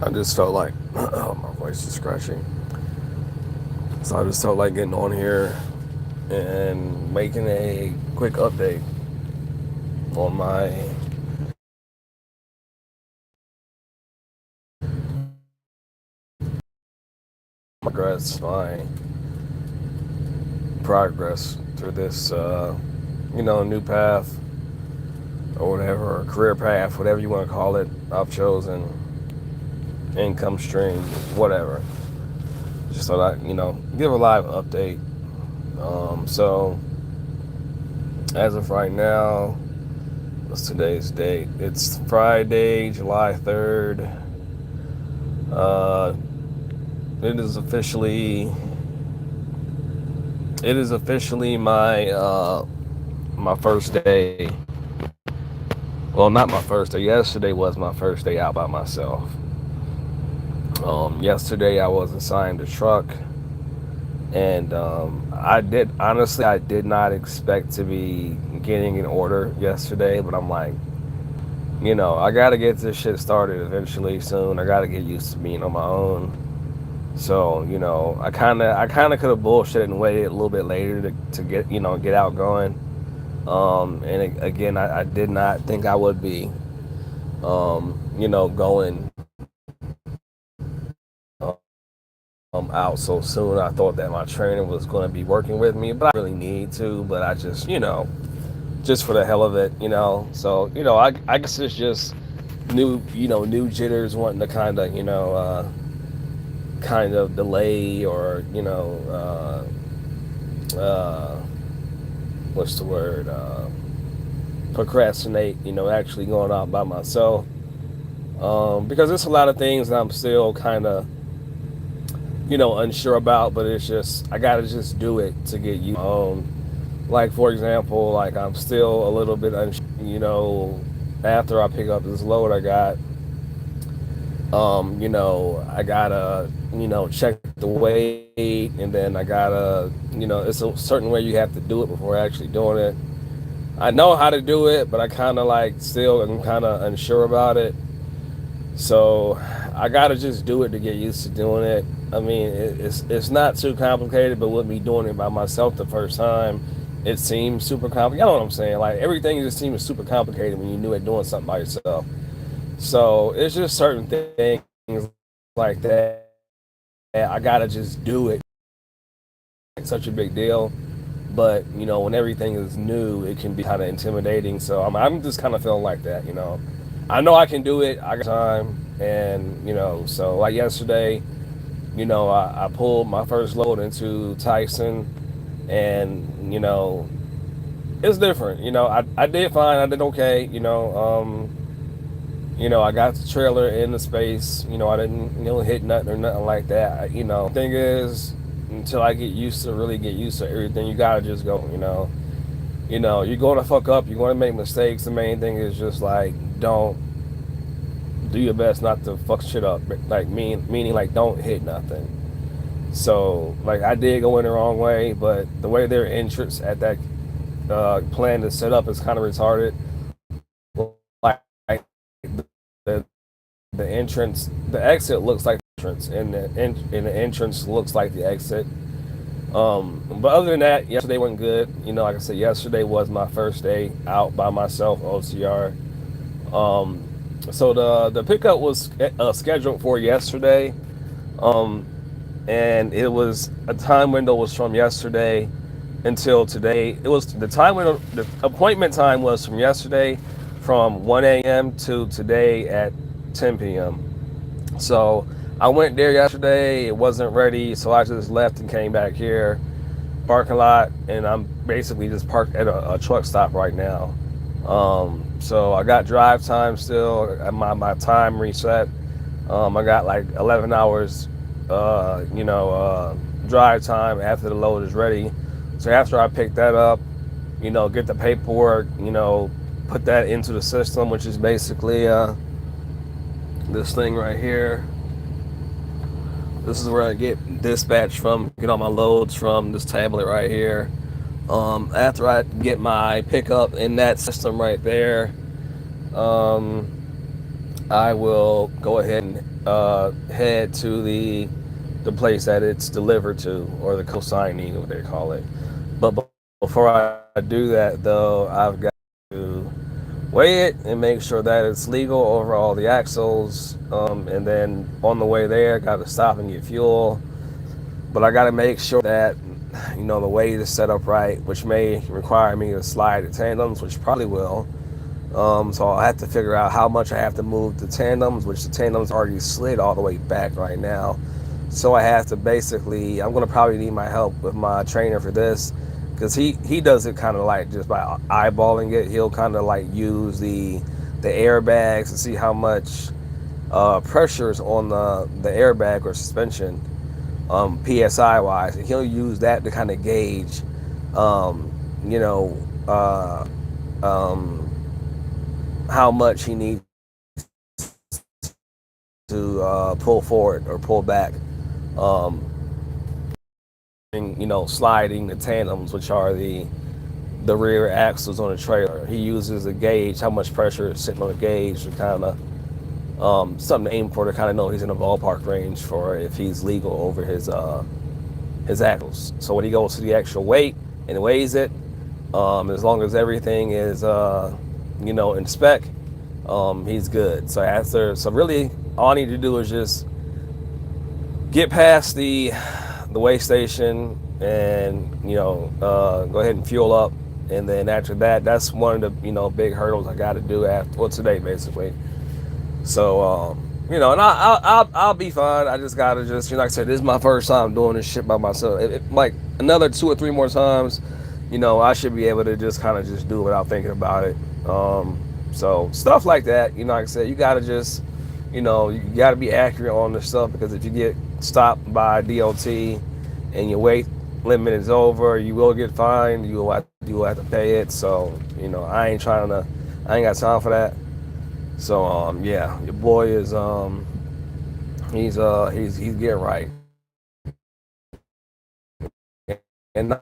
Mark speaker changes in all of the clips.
Speaker 1: I just felt like oh, my voice is scratching. So I just felt like getting on here and making a quick update on my progress through this, new path or whatever, or career path, whatever you want to call it. I've chosen income stream, whatever. Just so that give a live update. So as of right now, what's today's date? It's Friday, July 3rd. Uh, it is officially my first day. Well, not my first day. Yesterday was my first day out by myself. Yesterday I was assigned a truck, and I did not expect to be getting an order yesterday, but I'm like, I gotta get this shit started eventually soon. I gotta get used to being on my own. So, I kinda could have bullshitted and waited a little bit later to get out going. Again, I did not think I would be, going out so soon. I thought that my trainer was going to be working with me, but I really need to. But I just for the hell of it. So, I guess it's just new jitters wanting to kind of delay or what's the word? Procrastinate. Actually going out by myself. Because there's a lot of things that I'm still kind of unsure about, but it's just I gotta just do it to get you like for example, like I'm still a little bit unsure, after I pick up this load I got, I gotta check the weight, and then I gotta it's a certain way you have to do it before actually doing it. I know how to do it, but I kind of like still am kind of unsure about it. So I gotta just do it to get used to doing it. I mean, it's not too complicated, but with me doing it by myself the first time, it seems super complicated. You know what I'm saying? Like everything just seems super complicated when you knew it doing something by yourself. So it's just certain things like that. I gotta just do it. It's such a big deal. But when everything is new, it can be kind of intimidating. So I'm just kind of feeling like that. I know I can do it. I got time, and so like yesterday, I pulled my first load into Tyson, and it's different. I did fine. I did okay. I got the trailer in the space. I didn't hit nothing or nothing like that. Thing is, until I really get used to everything, you gotta just go. You're going to fuck up. You're going to make mistakes. The main thing is just like don't do your best not to fuck shit up. Like meaning like don't hit nothing. So like I did go in the wrong way, but the way their entrance at that plan is set up is kind of retarded. Like the the entrance, the exit looks like the entrance, and the entrance looks like the exit. But other than that, yesterday went good. Like I said, yesterday was my first day out by myself, OCR. Um, so the pickup was scheduled for yesterday, um, and it was a time window was from yesterday until today. It was the time window. The appointment time was from yesterday, from 1 a.m. to today at 10 p.m. So I went there yesterday. It wasn't ready, so I just left and came back here, parking lot, and I'm basically just parked at a truck stop right now. So I got drive time still. My time reset. I got like 11 hours, drive time after the load is ready. So after I pick that up, get the paperwork, put that into the system, which is basically this thing right here. This is where I get dispatched from, get all my loads from this tablet right here. After I get my pickup in that system right there, I I will go ahead and head to the place that it's delivered to, or the consignee, what they call it. But before I do that, though, I've got to weigh it and make sure that it's legal over all the axles. And then on the way there, got to stop and get fuel. But I got to make sure that the weight is set up right, which may require me to slide the tandems, which probably will. So I'll have to figure out how much I have to move the tandems, which the tandems already slid all the way back right now. So I have to basically, I'm going to probably need my help with my trainer for this, because he does it kind of like just by eyeballing it. He'll kind of like use the airbags to see how much pressure is on the airbag or suspension, PSI wise. And he'll use that to kind of gauge, um, you know, uh, um, how much he needs to pull forward or pull back. Um, Sliding the tandems, which are the rear axles on the trailer. He uses a gauge, how much pressure is sitting on the gauge, to kind of something to aim for, to kind of know he's in a ballpark range for if he's legal over his axles. So when he goes to the actual weight and weighs it, as long as everything is in spec, he's good. So really, all I need to do is just get past the weigh station and go ahead and fuel up, and then after that, that's one of the big hurdles I got to do today basically. So and I'll be fine. I just gotta like I said, this is my first time doing this shit by myself. Like another 2 or 3 more times, I should be able to just kind of just do it without thinking about it. So stuff like that, like I said, you gotta just you gotta be accurate on this stuff, because if you get stopped by DOT and your weight limit is over, you will get fined. You will have to pay it. So I ain't got time for that. So yeah, your boy is he's getting right. And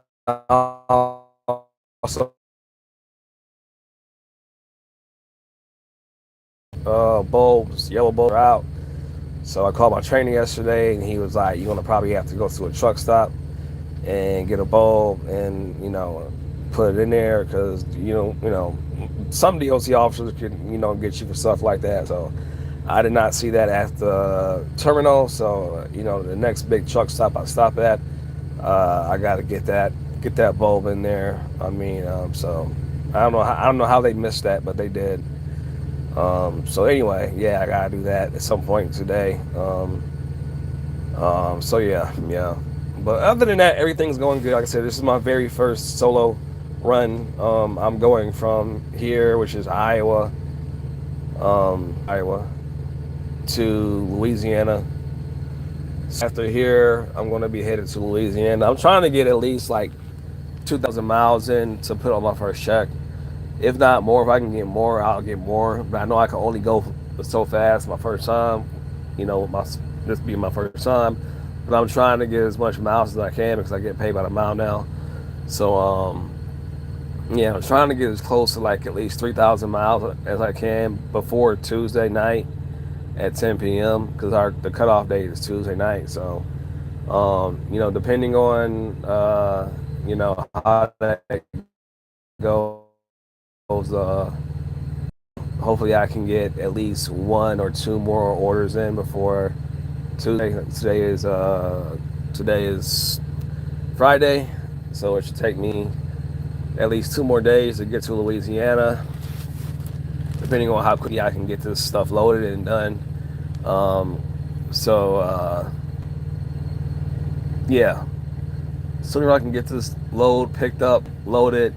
Speaker 1: also yellow bulbs are out. So I called my trainer yesterday, and he was like, "You're gonna probably have to go to a truck stop and get a bulb and put it in there, because some DOT officers can get you for stuff like that." So I did not see that at the terminal. So the next big truck stop I stop at, I got to get that bulb in there. I mean, so I don't know how they missed that, but they did. So anyway, yeah, I gotta do that at some point today. So yeah. But other than that, everything's going good. Like I said, this is my very first solo run. I'm going from here, which is Iowa, to Louisiana. After here, I'm going to be headed to Louisiana. I'm trying to get at least like 2,000 miles in to put on my first check. If not more, if I can get more, I'll get more. But I know I can only go so fast my first time. This being my first time. But I'm trying to get as much miles as I can, because I get paid by the mile now. So yeah, I'm trying to get as close to like at least 3,000 miles as I can before Tuesday night at 10 p.m. because the cutoff date is Tuesday night. So depending on how that goes, hopefully I can get at least 1 or 2 more orders in before Tuesday. Today is Friday, so it should take me at least 2 more days to get to Louisiana, depending on how quickly I can get this stuff loaded and done. Yeah, sooner I can get this load picked up, loaded,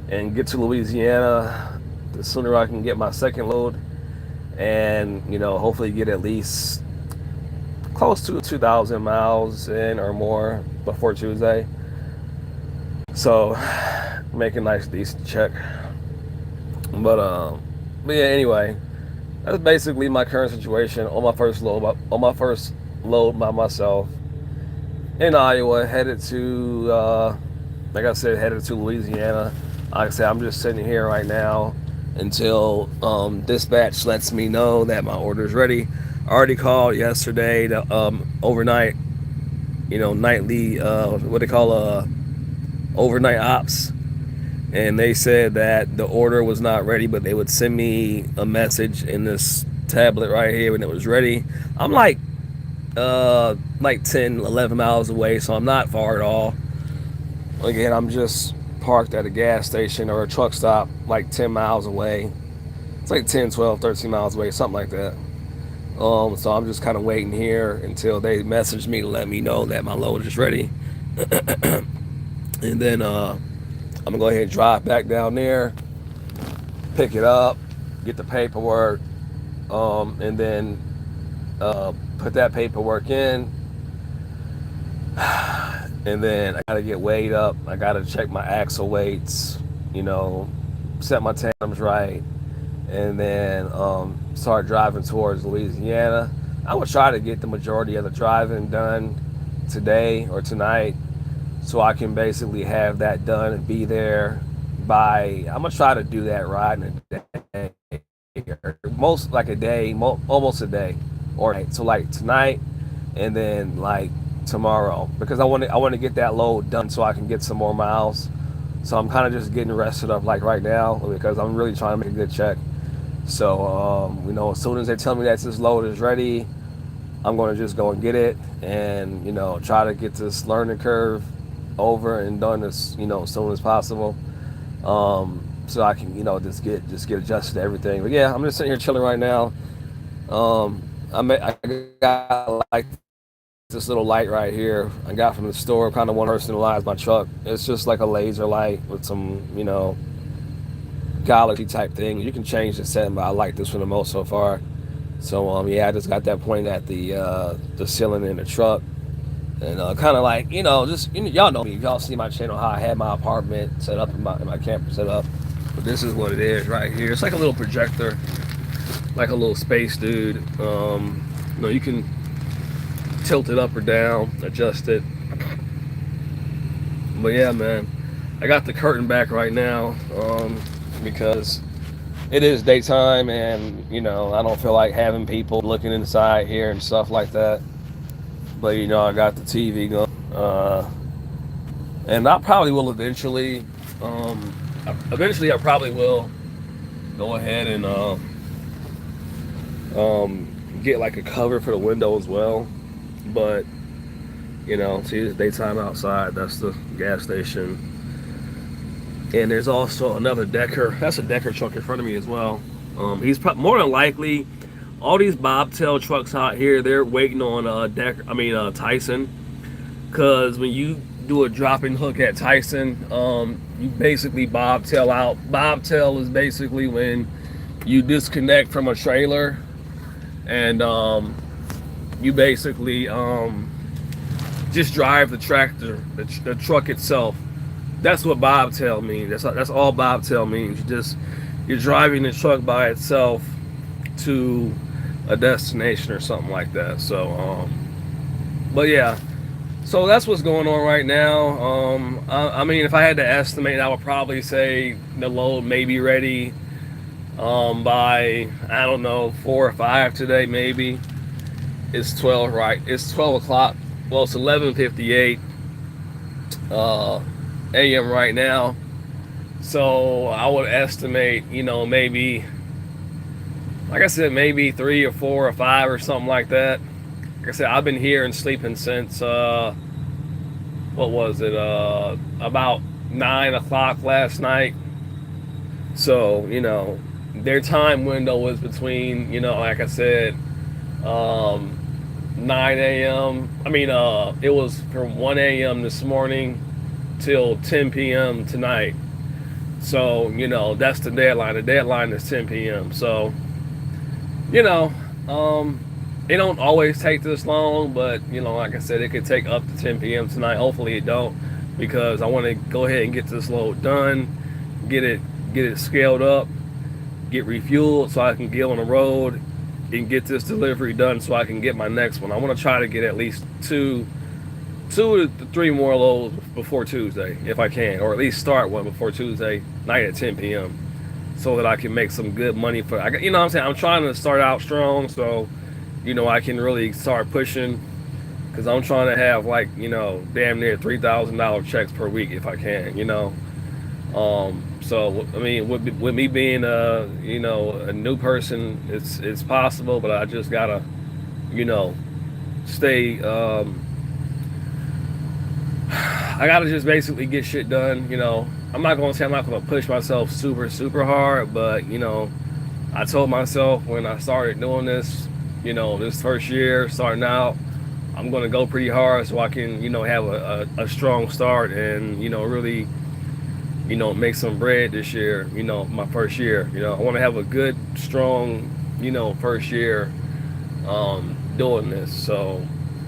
Speaker 1: and get to Louisiana, the sooner I can get my second load, and hopefully get at least close to 2,000 miles in or more before Tuesday. So make a nice decent check. But yeah, anyway, that's basically my current situation on my first load by myself in Iowa, headed to like I said, headed to Louisiana. Like I said, I'm just sitting here right now until dispatch lets me know that my order is ready. I already called yesterday to overnight, nightly, what they call overnight ops, and they said that the order was not ready, but they would send me a message in this tablet right here when it was ready. I'm like 10, 11 miles away, so I'm not far at all. Again, I'm just parked at a gas station or a truck stop like 10 miles away. It's like 10, 12, 13 miles away, something like that. So I'm just kind of waiting here until they message me to let me know that my load is ready. And then I'm gonna go ahead and drive back down there, pick it up, get the paperwork, and then put that paperwork in. And then I gotta get weighed up. I gotta check my axle weights, you know, set my tandems right, and then start driving towards Louisiana. I would try to get the majority of the driving done today or tonight, so I can basically have that done and be there by. I'm gonna try to do that ride in a day, most like a day, almost a day, or so like tonight, and then like tomorrow, because I want to get that load done so I can get some more miles. So I'm kind of just getting rested up like right now because I'm really trying to make a good check. So as soon as they tell me that this load is ready, I'm going to just go and get it, and try to get this learning curve over and done as soon as possible. So I can just get adjusted to everything. But yeah, I'm just sitting here chilling right now. I got like this little light right here I got from the store. Kind of want to personalize my truck. It's just like a laser light with some galaxy type thing. You can change the setting, but I like this one the most so far. So yeah, I just got that pointed at the ceiling in the truck, and kind of like just y'all know me. Y'all see my channel, how I had my apartment set up and my camper set up. But this is what it is right here. It's like a little projector, like a little space dude. You can tilt it up or down, adjust it. But yeah, man, I got the curtain back right now because it is daytime, and I don't feel like having people looking inside here and stuff like that. But I got the TV going, and I probably will eventually. I probably will go ahead and get like a cover for the window as well. But see, it's daytime outside. That's the gas station. And there's also another Decker. That's a Decker truck in front of me as well. He's more than likely, all these bobtail trucks out here, they're waiting on Tyson. Because when you do a dropping hook at Tyson, you basically bobtail out. Bobtail is basically when you disconnect from a trailer, and you basically just drive the tractor, the truck itself. That's what bobtail means. That's all bobtail means. You're driving the truck by itself to a destination or something like that. So, but yeah, so that's what's going on right now. I mean, if I had to estimate, I would probably say the load may be ready by, I don't know, 4 or 5 today, maybe. It's 12, right? It's 12 o'clock. Well, it's 11:58 a.m. right now. So I would estimate, maybe, like I said, maybe 3 or 4 or 5 or something like that. Like I said, I've been here and sleeping since, what was it, about 9 o'clock last night. So, their time window was between, like I said, 9 a.m. It was from 1 a.m. this morning till 10 p.m. tonight. So, that's the deadline. The deadline is 10 p.m. So, it don't always take this long, but, like I said, it could take up to 10 p.m. tonight. Hopefully it don't, because I want to go ahead and get this load done, get it scaled up, get refueled so I can get on the road and get this delivery done so I can get my next one. I want to try to get at least two to 3 more loads before Tuesday if I can, or at least start one before Tuesday night at 10 p.m. so that I can make some good money for. You know what I'm saying? I'm trying to start out strong, so I can really start pushing because I'm trying to have like damn near $3,000 checks per week if I can. So I mean, with me being a new person, it's possible, but I just gotta you know stay. I gotta just basically get shit done. I'm not gonna say I'm not gonna push myself super hard, but I told myself when I started doing this, this first year starting out, I'm gonna go pretty hard so I can have a strong start and really make some bread this year. My first year. I want to have a good strong first year doing this. So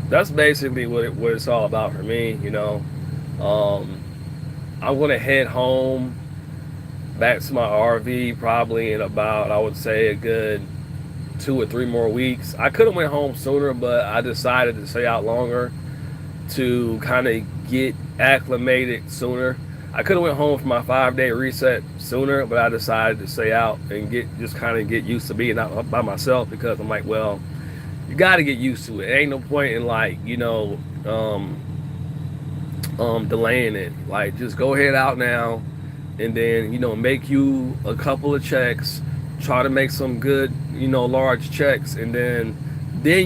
Speaker 1: that's basically what it's all about for me. I'm gonna head home back to my RV probably in about, I would say, a good 2 or 3 more weeks. I could have went home sooner, but I decided to stay out longer to kind of get acclimated sooner. I could have went home for my 5-day reset sooner, but I decided to stay out and get used to being out by myself because I'm like, well, you got to get used to it. Ain't no point in delaying it. Like, just go ahead out now, and then make you a couple of checks, try to make some good large checks, and then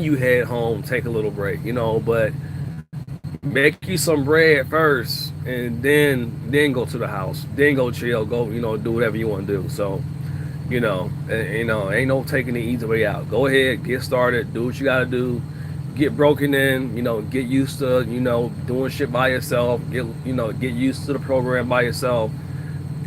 Speaker 1: you head home, take a little break, but make you some bread first, and then go to the house, then go chill, go do whatever you want to do. So ain't no taking the easy way out. Go ahead, get started, do what you got to do, get broken in, get used to doing shit by yourself, get used to the program by yourself,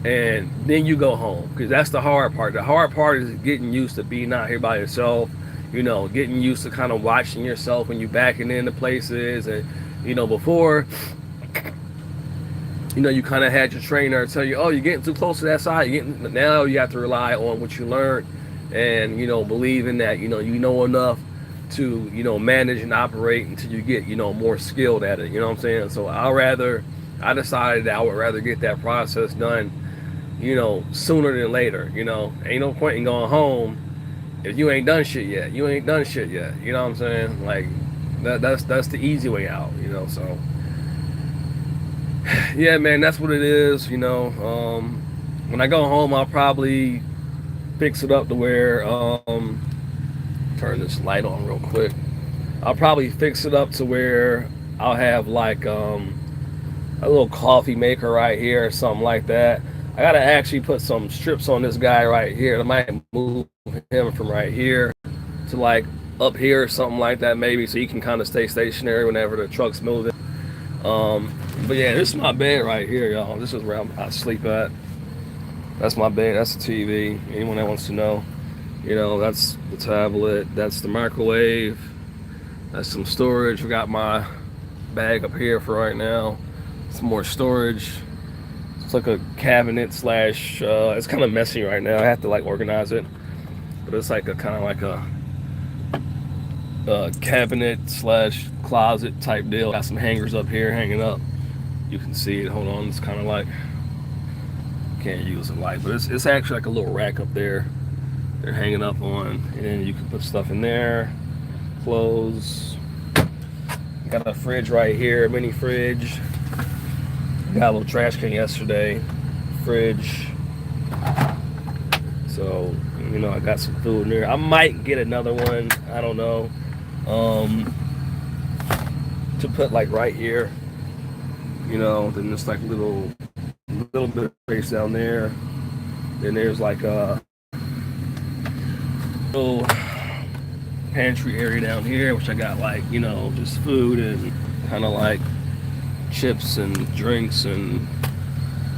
Speaker 1: and then you go home, because that's the hard part. The hard part is getting used to being out here by yourself, getting used to kind of watching yourself when you're backing into places. And before, you kind of had your trainer tell you, oh, you're getting too close to that side. Now you have to rely on what you learned, and believe in that. You know enough to manage and operate until you get more skilled at it. You know what I'm saying? So I decided that I would rather get that process done sooner than later. Ain't no point in going home if you ain't done shit yet. You ain't done shit yet. You know what I'm saying? Like, that's the easy way out. So yeah, man, that's what it is. When I go home, I'll probably fix it up to where turn this light on real quick. I'll probably fix it up to where I'll have like a little coffee maker right here or something like that. I gotta actually put some strips on this guy right here. I might move him from right here to like up here or something like that, maybe, so you can kind of stay stationary whenever the truck's moving. But yeah, this is my bed right here, y'all. This is where I sleep at. That's my bed. That's the TV. Anyone that wants to know, that's the tablet. That's the microwave. That's some storage. We got my bag up here for right now. Some more storage. It's like a cabinet slash. It's kind of messy right now. I have to like organize it, but it's like a kind of like a cabinet slash closet type deal. Got some hangers up here hanging up. You can see it. Hold on. It's kind of like, can't use the light, but it's actually like a little rack up there. They're hanging up on, and then you can put stuff in there. Clothes. Got a fridge right here, a mini fridge. Got a little trash can yesterday. Fridge. So, I got some food in there. I might get another one. I don't know. To put like right here. Then there's like little bit of space down there. Then there's like a little pantry area down here, which I got like, just food and kind of like chips and drinks and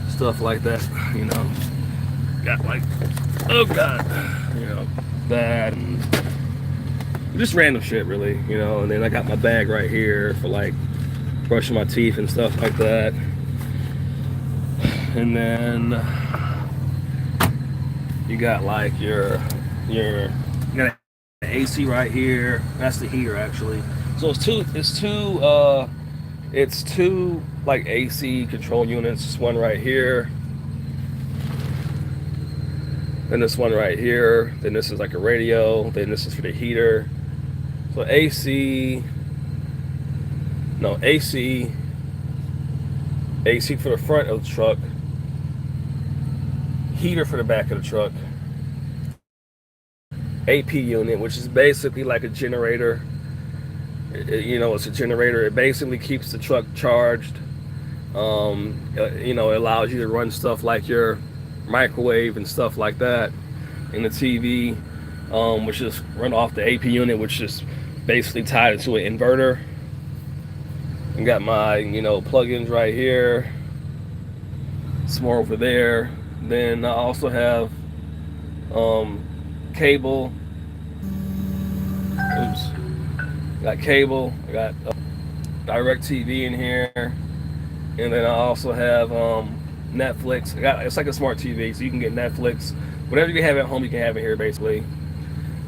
Speaker 1: stuff like that. Got like, oh god, that and just random shit really, and then I got my bag right here for like brushing my teeth and stuff like that. And then you got like you got an AC right here. That's the heater actually. So it's two like AC control units. One right here Then this one right here. Then this is like a radio. Then this is for the heater. So AC, no AC, AC for the front of the truck, heater for the back of the truck, AP unit, which is basically like a generator. You know, it's a generator. It basically keeps the truck charged. You know, it allows you to run stuff like your microwave and stuff like that, and the TV, which is run off the AP unit, which is basically tied into an inverter. And got my, you know, plugins right here. Some more over there. Then I also have cable. Oops. Got cable. I got direct TV in here, and then I also have Netflix. It's like a smart TV, so you can get Netflix. Whatever you have at home, you can have it here basically.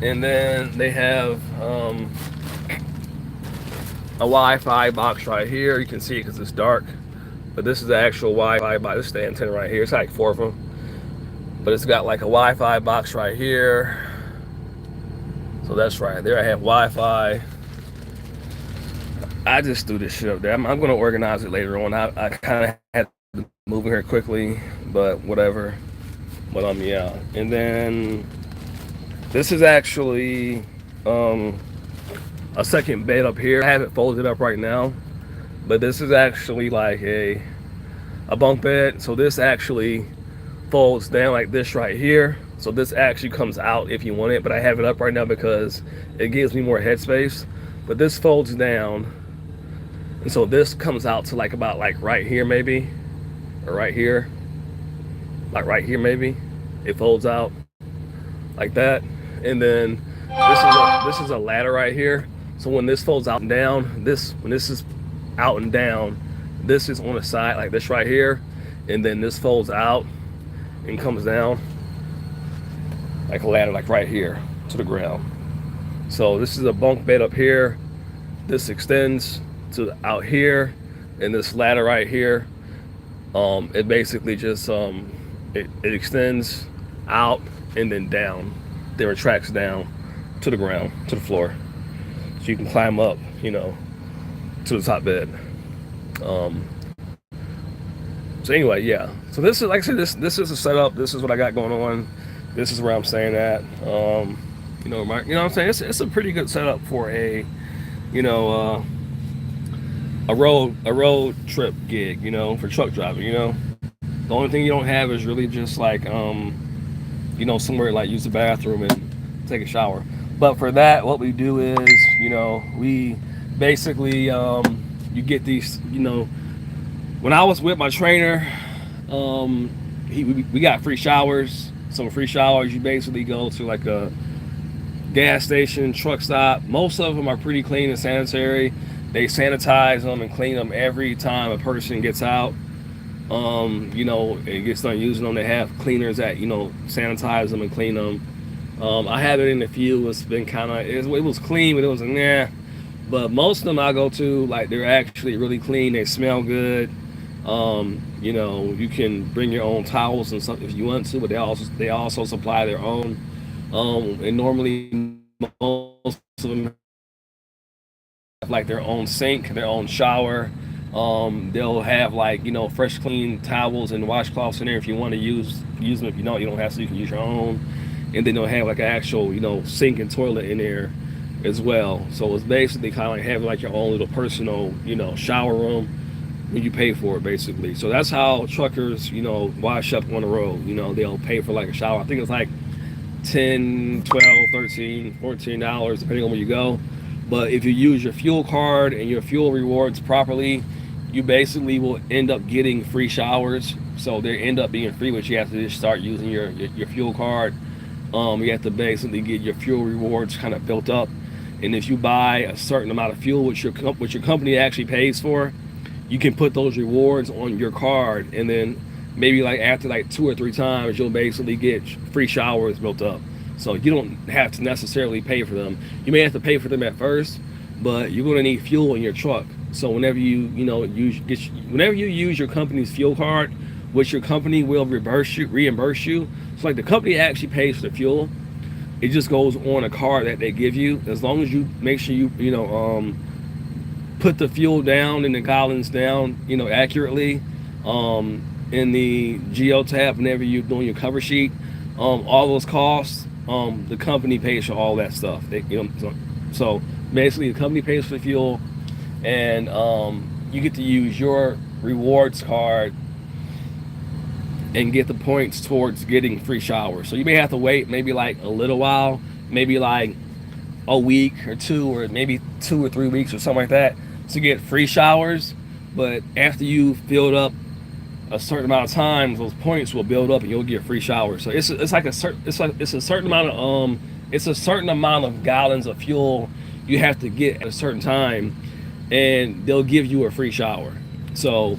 Speaker 1: And then they have a Wi-Fi box right here. You can see it because it's dark, but this is the actual Wi-Fi box. This is the antenna right here. It's like 4 of them, but it's got like a Wi-Fi box right here. So that's right there. I have Wi-Fi. I just threw this shit up there. I'm going to organize it later on. I kind of had to move here quickly, but whatever. But yeah. And then this is actually a second bed up here. I have it folded up right now, but this is actually like a bunk bed. So this actually folds down like this right here. So this actually comes out if you want it, but I have it up right now because it gives me more headspace. But this folds down, and so this comes out to like about like right here maybe, or right here, like right here maybe. It folds out like that, and then this is a ladder right here. So when this folds out and down, when this is out and down, this is on the side like this right here, and then this folds out and comes down like a ladder, like right here to the ground. So this is a bunk bed up here. This extends to out here, and this ladder right here, it basically just it extends out and then down, then retracts down to the ground, to the floor, so you can climb up, you know, to the top bed. So anyway, yeah. So this is, like I said, this is a setup. This is what I got going on. This is where I'm staying at. You know what I'm saying? It's a pretty good setup for a, you know, a road trip gig, you know, for truck driving. You know, the only thing you don't have is really just like, you know, somewhere like use the bathroom and take a shower. But for that, what we do is, you know, we basically, you get these, you know, when I was with my trainer, we got free showers. Some free showers. You basically go to like a gas station, truck stop. Most of them are pretty clean and sanitary. They sanitize them and clean them every time a person gets out. You know, and gets done using them. They have cleaners that, you know, sanitize them and clean them. I have it in a few. It's been kind of, it was clean, but it was nah. But most of them I go to, like, they're actually really clean. They smell good. You know, you can bring your own towels and stuff if you want to, but they also supply their own. And normally most of them have like their own sink, their own shower. They'll have, like, you know, fresh clean towels and washcloths in there if you want to use them. If you don't have to, you can use your own. And then they'll have like an actual, you know, sink and toilet in there as well. So it's basically kind of like having like your own little personal, you know, shower room when you pay for it, basically. So that's how truckers, you know, wash up on the road. You know, they'll pay for like a shower. I think it's like $10, $12, $13, $14, depending on where you go. But if you use your fuel card and your fuel rewards properly, you basically will end up getting free showers. So they end up being free, but you have to just start using your fuel card. You have to basically get your fuel rewards kind of built up. And if you buy a certain amount of fuel, which your company actually pays for, you can put those rewards on your card, and then maybe like after like 2 or 3 times, you'll basically get free showers built up. So you don't have to necessarily pay for them. You may have to pay for them at first, but you're going to need fuel in your truck. So whenever you use your company's fuel card, which your company will reimburse you. So like the company actually pays for the fuel. It just goes on a card that they give you, as long as you make sure you put the fuel down and the gallons down, accurately, in the Geo tab whenever you're doing your cover sheet. All those costs, the company pays for all that stuff. So basically the company pays for the fuel, and you get to use your rewards card and get the points towards getting free showers. So you may have to wait maybe like a little while, maybe like a week or two, or maybe 2 or 3 weeks or something like that, to get free showers. But after you filled up a certain amount of time, those points will build up and you'll get free showers. So it's a certain amount of gallons of fuel you have to get at a certain time, and they'll give you a free shower. So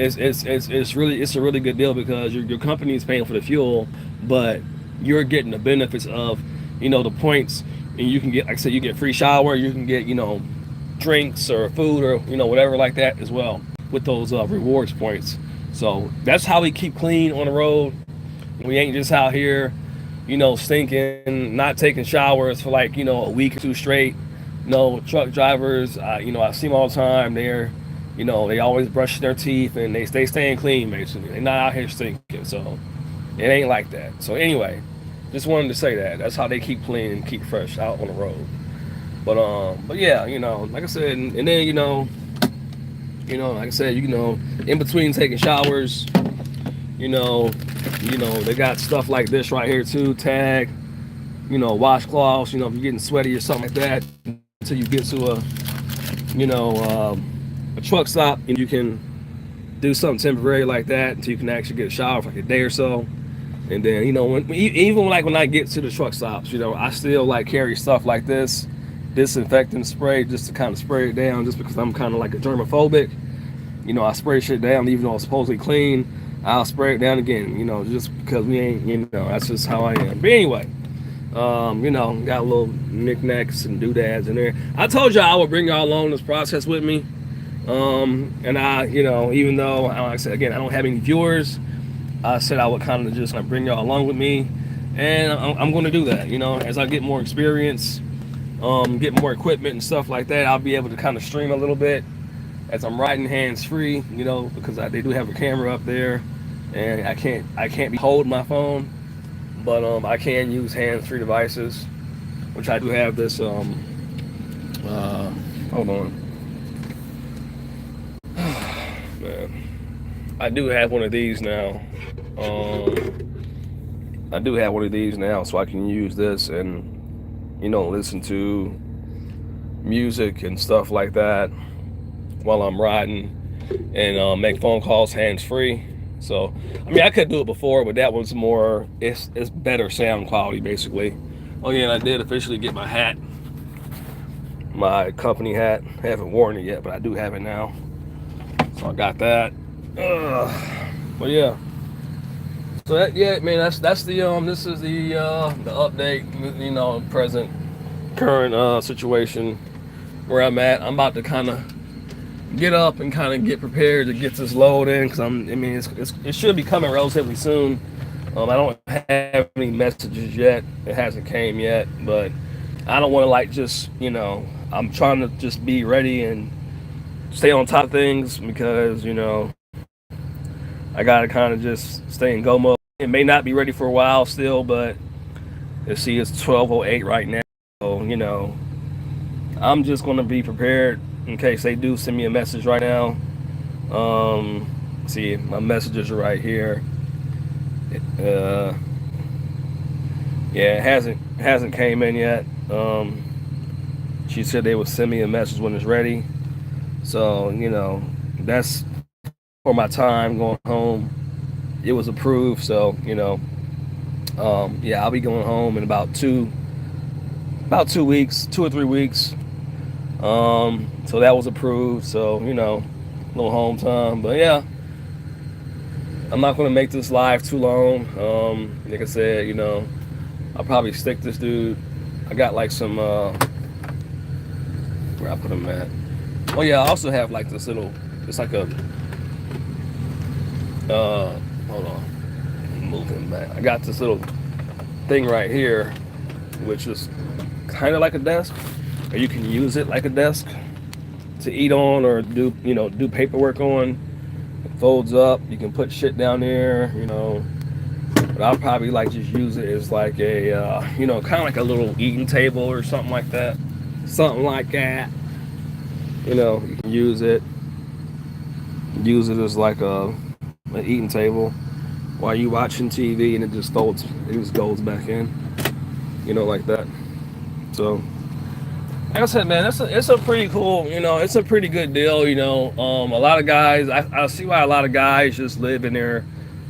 Speaker 1: it's a really good deal, because your company is paying for the fuel, but you're getting the benefits of the points, and you can get, like I said, you get free shower, you can get drinks or food or whatever like that as well with those rewards points. So that's how we keep clean on the road. We ain't just out here stinking, not taking showers for like a week or two straight. No, truck drivers, I see them all the time. They always brush their teeth and they staying clean, basically. They're not out here stinking. So it ain't like that. So anyway, just wanted to say that. That's how they keep clean and keep fresh out on the road. But yeah, like I said, and then like I said, in between taking showers, they got stuff like this right here too, tag, washcloths, if you're getting sweaty or something like that, until you get to a truck stop, and you can do something temporary like that until you can actually get a shower for like a day or so. And then even when I get to the truck stops, I still like carry stuff like this disinfectant spray, just to kind of spray it down, just because I'm kind of like a germophobic. I spray shit down even though it's supposedly clean. I'll spray it down again, just because we ain't, that's just how I am. But anyway, got little knickknacks and doodads in there. I told y'all I would bring y'all along this process with me. And I, even though, like I said, again, I don't have any viewers, I said I would kind of just bring y'all along with me. And I'm going to do that, as I get more experience, get more equipment and stuff like that, I'll be able to kind of stream a little bit as I'm riding hands-free, because they do have a camera up there, and I can't be holding my phone, but I can use hands-free devices, which I do have this. Hold on, man, I do have one of these now. So I can use this and listen to music and stuff like that while I'm riding, and make phone calls hands-free. So I could do it before, but that one's more, it's better sound quality, basically. Oh yeah, and I did officially get my hat, my company hat. I haven't worn it yet, but I do have it now, so I got that. But yeah, so that, yeah, man, that's the this is the update, present current situation where I'm at. I'm about to kind of get up and kind of get prepared to get this load in, because it should be coming relatively soon. I don't have any messages yet. It hasn't came yet, but I don't want to just I'm trying to just be ready and stay on top of things, because I gotta kind of just stay in go mode. It may not be ready for a while still, but let's see, it's 12:08 right now, so I'm just gonna be prepared in case they do send me a message right now. See, my messages are right here. Yeah, it hasn't came in yet. She said they would send me a message when it's ready. So that's for my time going home. It was approved, so yeah, I'll be going home in about 2 weeks, 2 or 3 weeks. So that was approved, so little home time. But yeah, I'm not gonna make this live too long. Like I said, I'll probably stick this dude. I got like some where I put him at. Oh yeah, I also have like this little, it's like a Hold on, moving back. I got this little thing right here, which is kind of like a desk, or you can use it like a desk to eat on or do paperwork on. It folds up. You can put shit down there. But I'll probably like just use it as like a kind of like a little eating table or something like that. Something like that. You can use it as like an eating table while you watching TV, and it just goes back in, like that. So, like I said, man, it's a pretty cool, it's a pretty good deal. A lot of guys, I see why a lot of guys just live in their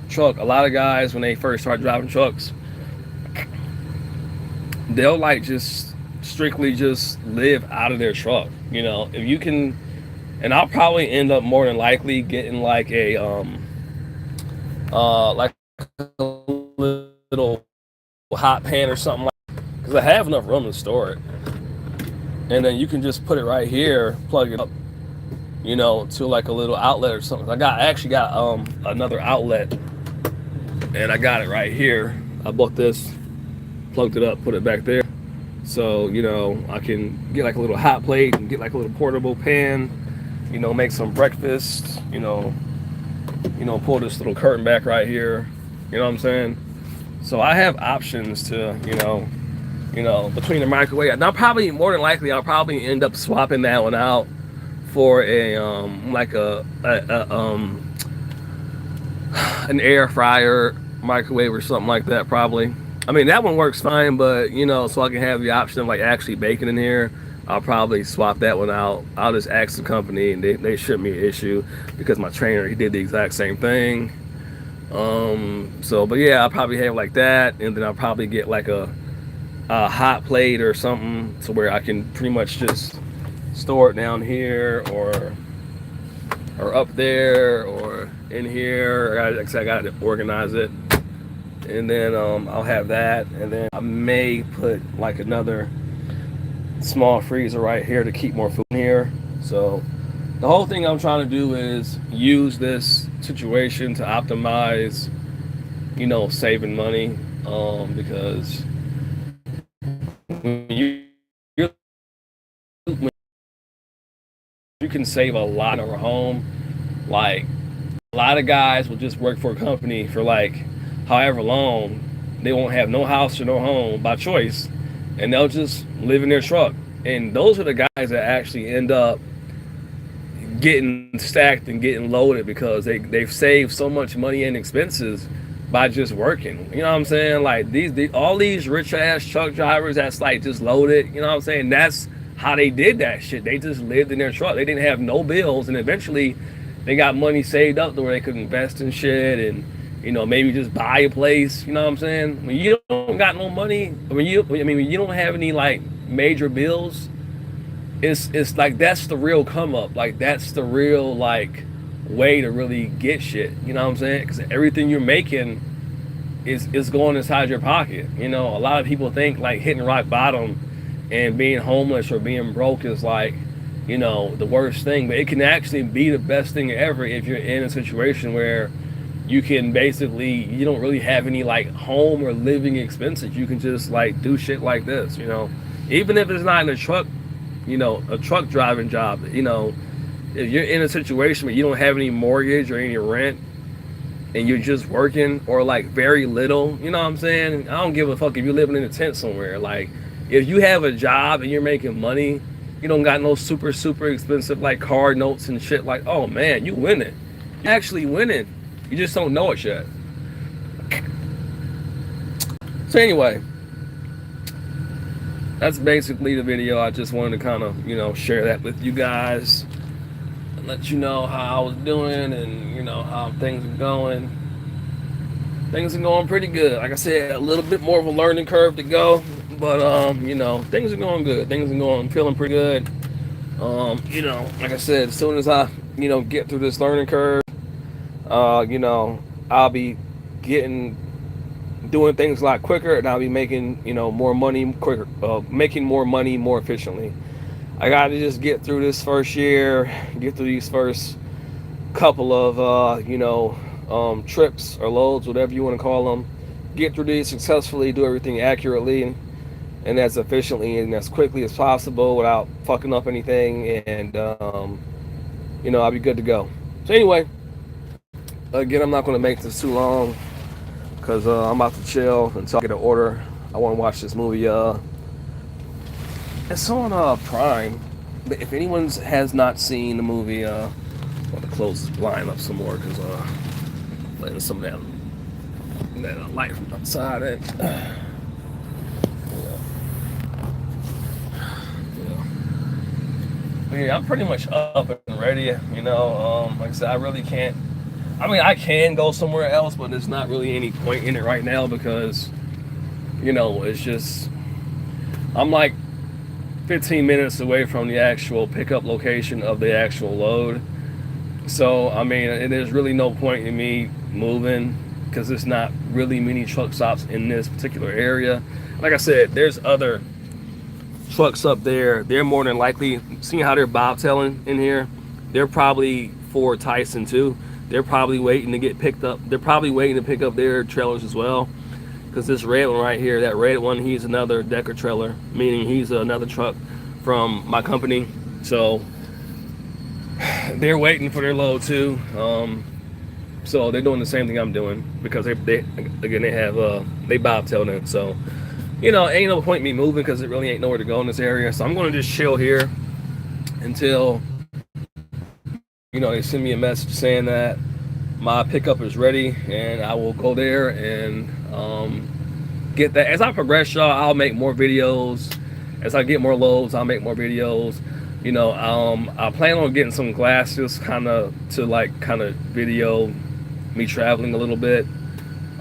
Speaker 1: truck. A lot of guys, when they first start driving trucks, they'll like just strictly just live out of their truck. If you can, and I'll probably end up more than likely getting like a like a little hot pan or something, because I have enough room to store it, and then you can just put it right here, plug it up, to like a little outlet or something. I actually got another outlet, and I got it right here. I bought this, plugged it up, put it back there, so I can get like a little hot plate and get like a little portable pan, make some breakfast, pull this little curtain back right here, what I'm saying? So I have options to, between the microwave. And more than likely, I'll probably end up swapping that one out for an air fryer, microwave or something like that, probably. I mean, that one works fine, but so I can have the option of like actually baking in here. I'll probably swap that one out. I'll just ask the company, and they ship me an issue, because my trainer, he did the exact same thing. But yeah, I'll probably have like that, and then I'll probably get like a hot plate or something, to where I can pretty much just store it down here, or up there, or in here. I got to organize it, and then I'll have that, and then I may put like another small freezer right here to keep more food in here. So the whole thing I'm trying to do is use this situation to optimize, saving money, because when you can save a lot of a home. Like, a lot of guys will just work for a company for like however long. They won't have no house or no home by choice, and they'll just live in their truck. And those are the guys that actually end up getting stacked and getting loaded, because they've saved so much money and expenses by just working. You know what I'm saying? Like all these rich ass truck drivers that's like just loaded, you know what I'm saying? That's how they did that shit. They just lived in their truck. They didn't have no bills, and eventually they got money saved up to where they could invest in shit, and maybe just buy a place. You know what I'm saying? When you don't got no money, when you don't have any like major bills, it's like that's the real come up. Like, that's the real like way to really get shit. You know what I'm saying? Because everything you're making is going inside your pocket. A lot of people think like hitting rock bottom and being homeless or being broke is like, the worst thing, but it can actually be the best thing ever if you're in a situation where you can basically, you don't really have any like home or living expenses. You can just like do shit like this, even if it's not in a truck, a truck driving job. If you're in a situation where you don't have any mortgage or any rent, and you're just working, or like very little, you know what I'm saying? I don't give a fuck if you're living in a tent somewhere. Like, if you have a job and you're making money, you don't got no super expensive like car notes and shit, like, oh man, you winning. You're actually winning. You just don't know it yet. So anyway, that's basically the video. I just wanted to kind of, share that with you guys and let you know how I was doing, and, how things are going. Things are going pretty good. Like I said, a little bit more of a learning curve to go, but things are going good. I'm feeling pretty good. Like I said, as soon as I, get through this learning curve, I'll be doing things a lot quicker, and I'll be making, more money quicker, making more money more efficiently. I got to just get through this first year, get through these first couple of, trips or loads, whatever you want to call them. Get through these successfully, do everything accurately and as efficiently and as quickly as possible without fucking up anything, and I'll be good to go. So anyway, again, I'm not going to make this too long because I'm about to chill until I get an order. I want to watch this movie. It's on Prime. But if anyone has not seen the movie, I'm going to close this blind up some more because letting some of that light from outside in. Yeah, I'm pretty much up and ready. Like I said, I really can't. I mean, I can go somewhere else, but there's not really any point in it right now because, it's just I'm like 15 minutes away from the actual pickup location of the actual load. So, I mean, there's really no point in me moving because there's not really many truck stops in this particular area. Like I said, there's other trucks up there. They're more than likely, seeing how they're bobtailing in here, they're probably for Tyson too. They're probably waiting to get picked up. They're probably waiting to pick up their trailers as well. Because this red one right here, that red one, he's another Decker trailer, meaning he's another truck from my company. So they're waiting for their load too. So they're doing the same thing I'm doing because they bobtailed in. So ain't no point in me moving because it really ain't nowhere to go in this area. So I'm going to just chill here until, they send me a message saying that my pickup is ready, and I will go there and get that. As I progress, y'all, I'll make more videos. As I get more loads, I'll make more videos. I plan on getting some glasses to video me traveling a little bit.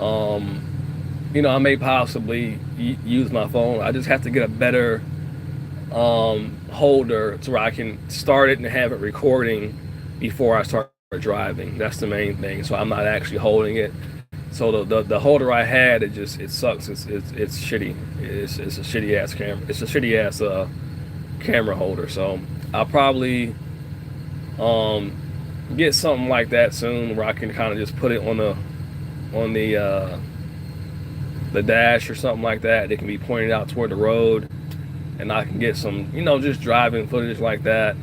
Speaker 1: I may possibly use my phone. I just have to get a better holder to where I can start it and have it recording before I start driving. That's the main thing. So I'm not actually holding it. So the holder I had, it sucks. It's shitty. It's a shitty ass camera. It's a shitty ass camera holder. So I'll probably get something like that soon where I can kind of just put it on the dash or something like that. It can be pointed out toward the road, and I can get some, just driving footage like that.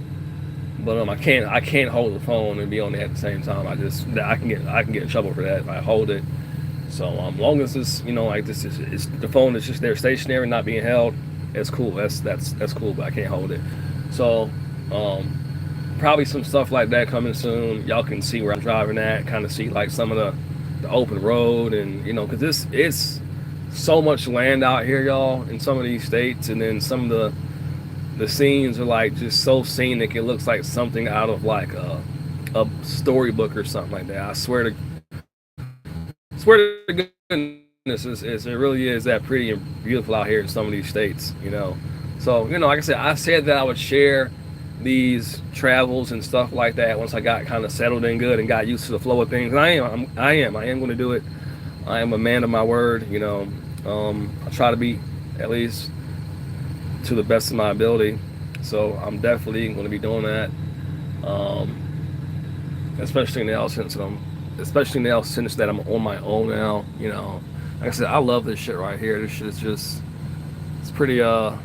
Speaker 1: But I can't hold the phone and be on it at the same time. I can get in trouble for that if I hold it. So long as this, like this is the phone is just there stationary, not being held, it's cool. That's cool. But I can't hold it. So probably some stuff like that coming soon. Y'all can see where I'm driving at, kind of see like some of the open road, and because it's so much land out here, y'all, in some of these states, and then some of the scenes are like just so scenic. It looks like something out of like a storybook or something like that. I swear to goodness, it really is that pretty and beautiful out here in some of these states. So like I said, I said that I would share these travels and stuff like that once I got kind of settled in good and got used to the flow of things. And I am going to do it. I am a man of my word. I try to be, at least to the best of my ability. So I'm definitely going to be doing that. Especially now since that I'm on my own now. Like I said, I love this shit right here. This shit is just, it's pretty cool.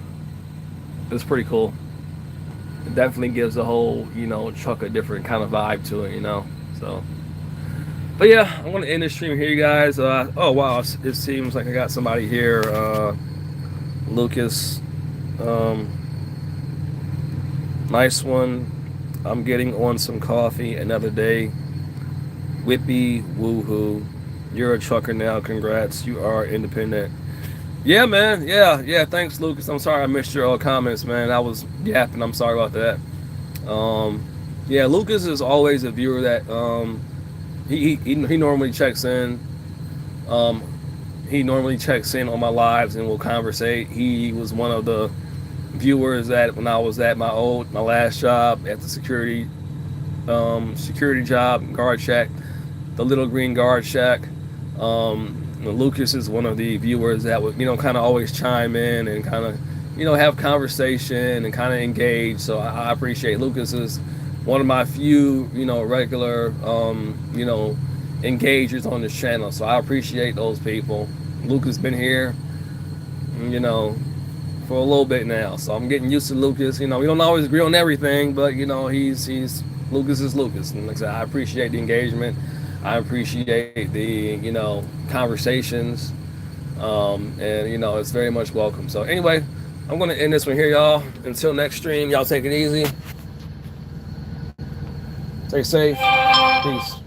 Speaker 1: It definitely gives the whole, truck a different kind of vibe to it, So, but yeah, I'm gonna end this stream here, you guys. Oh wow, it seems like I got somebody here. Lucas, nice one. I'm getting on some coffee another day. Whippy woohoo. You're a trucker now. Congrats. You are independent. Yeah, man. Yeah. Thanks, Lucas. I'm sorry I missed your comments, man. I was yapping. I'm sorry about that. Yeah, Lucas is always a viewer that he normally checks in. He normally checks in on my lives and will conversate. He was one of the viewers that when I was at my last job at the security job, guard shack, the little green guard shack. Lucas is one of the viewers that would, kind of always chime in and kind of, have conversation and kind of engage. So I appreciate Lucas is one of my few, regular, engagers on this channel. So I appreciate those people. Lucas been here, you know, for a little bit now, so I'm getting used to Lucas. You know, we don't always agree on everything, but you know, he's Lucas is Lucas, and like I said, I appreciate the engagement. I appreciate the, you know, conversations, and you know, it's very much welcome. So anyway, I'm gonna end this one here, y'all. Until next stream, y'all take it easy. Stay safe. Peace.